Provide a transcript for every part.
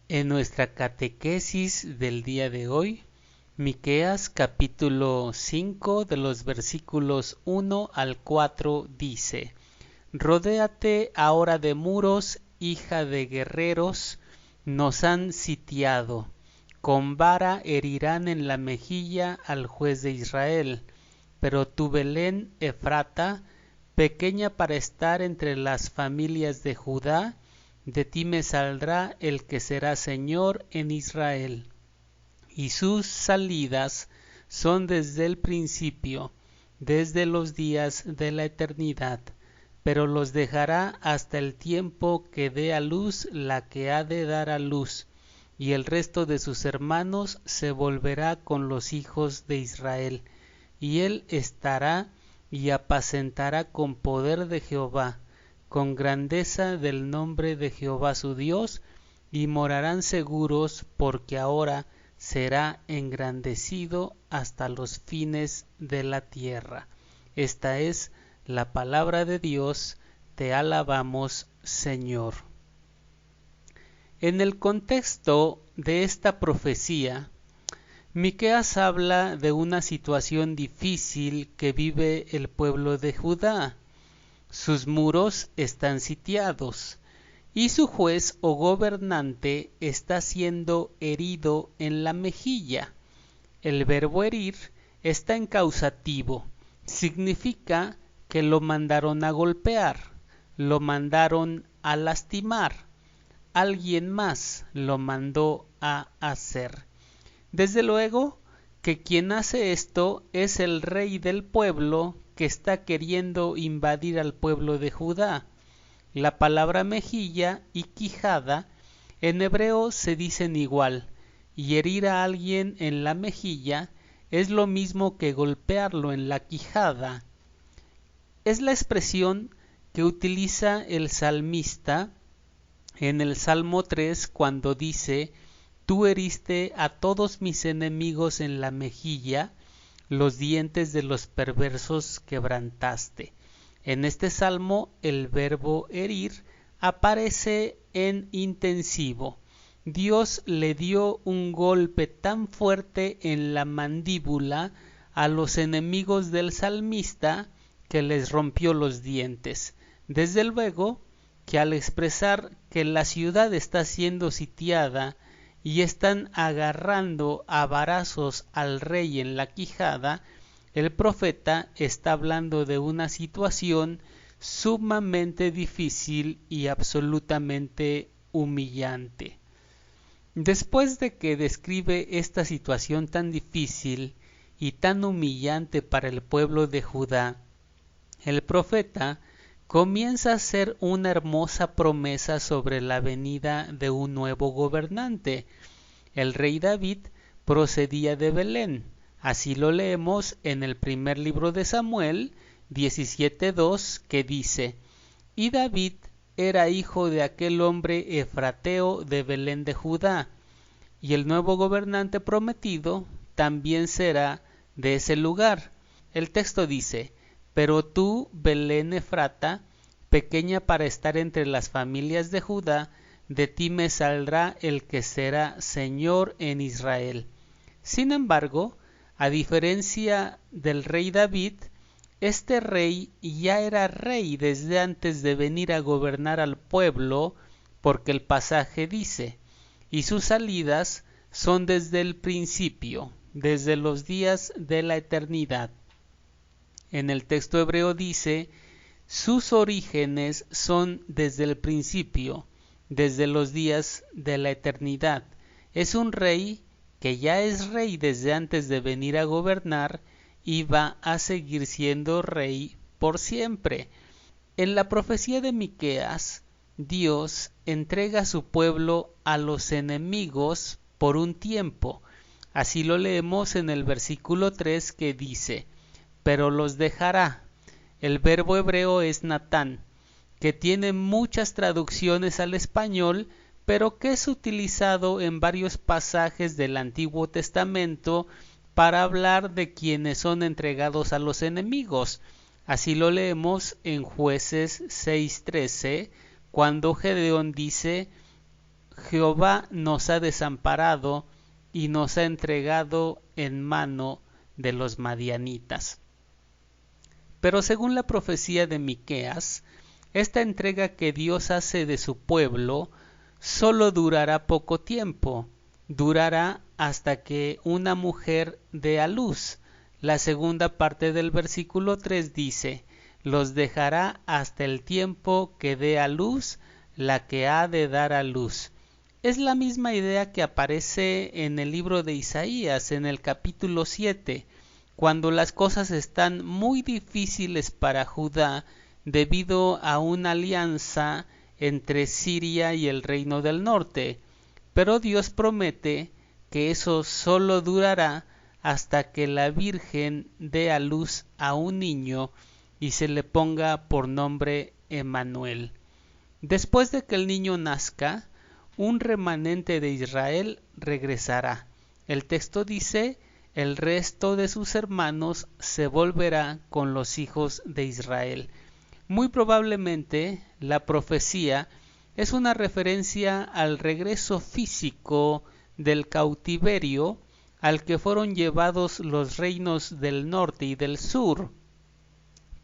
En nuestra catequesis del día de hoy, Miqueas capítulo 5 de los versículos 1 al 4 dice: Rodéate ahora de muros, hija de guerreros, nos han sitiado. Con vara herirán en la mejilla al juez de Israel. Pero tu Belén Efrata, pequeña para estar entre las familias de Judá, de ti me saldrá el que será Señor en Israel. Y sus salidas son desde el principio, desde los días de la eternidad, pero los dejará hasta el tiempo que dé a luz la que ha de dar a luz, y el resto de sus hermanos se volverá con los hijos de Israel, y él estará y apacentará con poder de Jehová, con grandeza del nombre de Jehová su Dios, y morarán seguros, porque ahora será engrandecido hasta los fines de la tierra. Esta es la palabra de Dios, te alabamos, Señor. En el contexto de esta profecía, Miqueas habla de una situación difícil que vive el pueblo de Judá. Sus muros están sitiados y su juez o gobernante está siendo herido en la mejilla. El verbo herir está en causativo. Significa que lo mandaron a golpear, lo mandaron a lastimar, alguien más lo mandó a hacer. Desde luego que quien hace esto es el rey del pueblo que está queriendo invadir al pueblo de Judá. La palabra mejilla y quijada en hebreo se dicen igual, y herir a alguien en la mejilla es lo mismo que golpearlo en la quijada. Es la expresión que utiliza el salmista en el Salmo 3 cuando dice: Tú heriste a todos mis enemigos en la mejilla, los dientes de los perversos quebrantaste. En este salmo el verbo herir aparece en intensivo. Dios le dio un golpe tan fuerte en la mandíbula a los enemigos del salmista que les rompió los dientes. Desde luego que al expresar que la ciudad está siendo sitiada y están agarrando a varazos al rey en la quijada, el profeta está hablando de una situación sumamente difícil y absolutamente humillante. Después de que describe esta situación tan difícil y tan humillante para el pueblo de Judá, el profeta comienza a hacer una hermosa promesa sobre la venida de un nuevo gobernante. El rey David procedía de Belén. Así lo leemos en el primer libro de Samuel 17:2, que dice: Y David era hijo de aquel hombre efrateo de Belén de Judá, y el nuevo gobernante prometido también será de ese lugar. El texto dice: Pero tú, Belén Efrata, pequeña para estar entre las familias de Judá, de ti me saldrá el que será Señor en Israel. Sin embargo, a diferencia del rey David, este rey ya era rey desde antes de venir a gobernar al pueblo, porque el pasaje dice: y sus salidas son desde el principio, desde los días de la eternidad. En el texto hebreo dice: sus orígenes son desde el principio, desde los días de la eternidad. Es un rey que ya es rey desde antes de venir a gobernar y va a seguir siendo rey por siempre. En la profecía de Miqueas, Dios entrega a su pueblo a los enemigos por un tiempo. Así lo leemos en el versículo 3, que dice: pero los dejará. El verbo hebreo es natán, que tiene muchas traducciones al español, pero que es utilizado en varios pasajes del Antiguo Testamento para hablar de quienes son entregados a los enemigos. Así lo leemos en Jueces 6:13, cuando Gedeón dice: Jehová nos ha desamparado y nos ha entregado en mano de los madianitas. Pero según la profecía de Miqueas, esta entrega que Dios hace de su pueblo solo durará poco tiempo, durará hasta que una mujer dé a luz. La segunda parte del versículo 3 dice: los dejará hasta el tiempo que dé a luz la que ha de dar a luz. Es la misma idea que aparece en el libro de Isaías, en el capítulo 7, cuando las cosas están muy difíciles para Judá debido a una alianza entre Siria y el reino del norte. Pero Dios promete que eso solo durará hasta que la Virgen dé a luz a un niño y se le ponga por nombre Emmanuel. Después de que el niño nazca, un remanente de Israel regresará. El texto dice: el resto de sus hermanos se volverá con los hijos de Israel. Muy probablemente la profecía es una referencia al regreso físico del cautiverio al que fueron llevados los reinos del norte y del sur.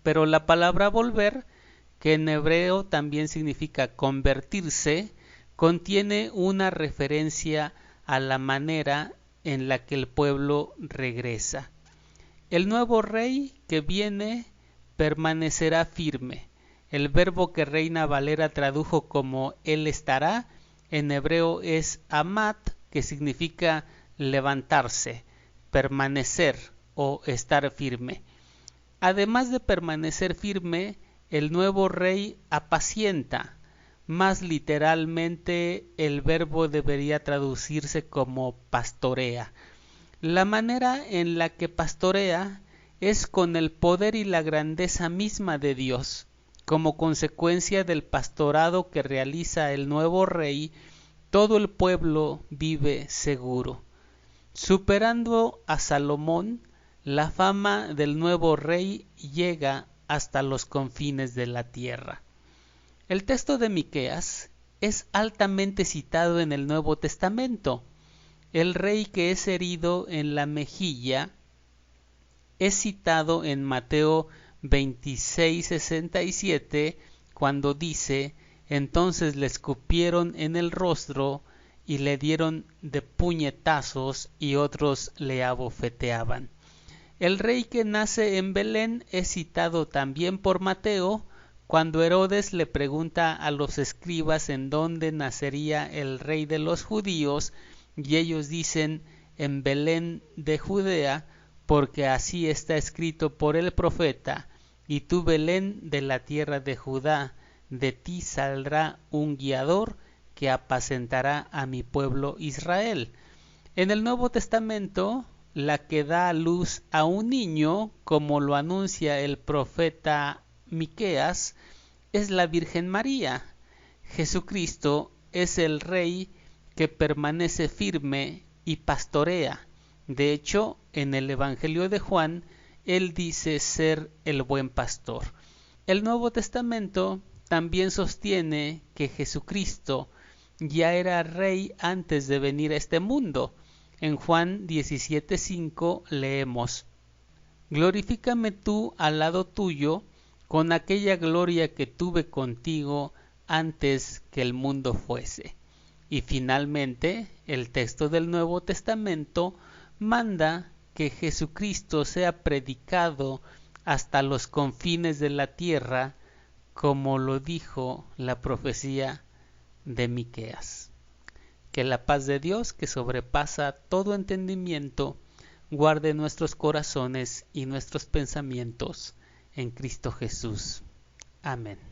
Pero la palabra volver, que en hebreo también significa convertirse, contiene una referencia a la manera en la que el pueblo regresa. El nuevo rey que viene permanecerá firme. El verbo que Reina Valera tradujo como él estará, en hebreo es amat, que significa levantarse, permanecer o estar firme. Además de permanecer firme, el nuevo rey apacienta. Más literalmente, el verbo debería traducirse como pastorea. La manera en la que pastorea es con el poder y la grandeza misma de Dios. Como consecuencia del pastorado que realiza el nuevo rey, todo el pueblo vive seguro. Superando a Salomón, la fama del nuevo rey llega hasta los confines de la tierra. El texto de Miqueas es altamente citado en el Nuevo Testamento. El rey que es herido en la mejilla es citado en Mateo 26:67, cuando dice: entonces le escupieron en el rostro y le dieron de puñetazos y otros le abofeteaban. El rey que nace en Belén es citado también por Mateo, cuando Herodes le pregunta a los escribas en dónde nacería el rey de los judíos, y ellos dicen: en Belén de Judea, porque así está escrito por el profeta: y tú, Belén, de la tierra de Judá, de ti saldrá un guiador que apacentará a mi pueblo Israel. En el Nuevo Testamento, la que da a luz a un niño, como lo anuncia el profeta Miqueas, es la Virgen María. Jesucristo es el Rey que permanece firme y pastorea. De hecho, en el Evangelio de Juan, él dice ser el buen pastor. El Nuevo Testamento también sostiene que Jesucristo ya era Rey antes de venir a este mundo. En Juan 17:5 leemos: glorifícame tú al lado tuyo con aquella gloria que tuve contigo antes que el mundo fuese. Y finalmente, el texto del Nuevo Testamento manda que Jesucristo sea predicado hasta los confines de la tierra, como lo dijo la profecía de Miqueas. Que la paz de Dios, que sobrepasa todo entendimiento, guarde nuestros corazones y nuestros pensamientos en Cristo Jesús. Amén.